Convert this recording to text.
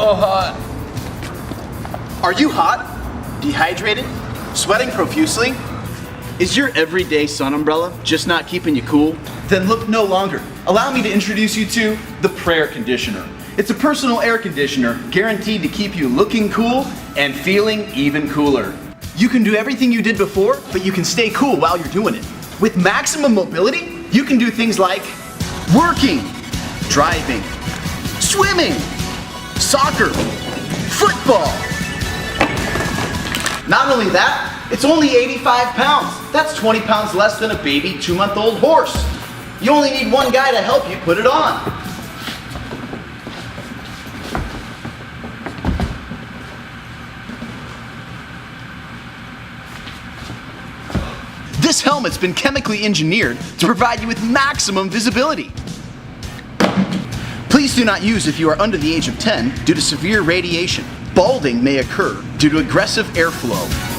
so hot. Are you hot? Dehydrated? Sweating profusely? Is your everyday sun umbrella just not keeping you cool? Then look no longer. Allow me to introduce you to the PrAir Conditioner. It's a personal air conditioner guaranteed to keep you looking cool and feeling even cooler. You can do everything you did before, but you can stay cool while you're doing it. With maximum mobility, you can do things like working, driving, swimming, soccer, football. Not only that, it's only 85 pounds. That's 20 pounds less than a baby 2-month-old horse. You only need one guy to help you put it on. This helmet's been chemically engineered to provide you with maximum visibility. Please do not use if you are under the age of 10 due to severe radiation. Balding may occur due to aggressive airflow.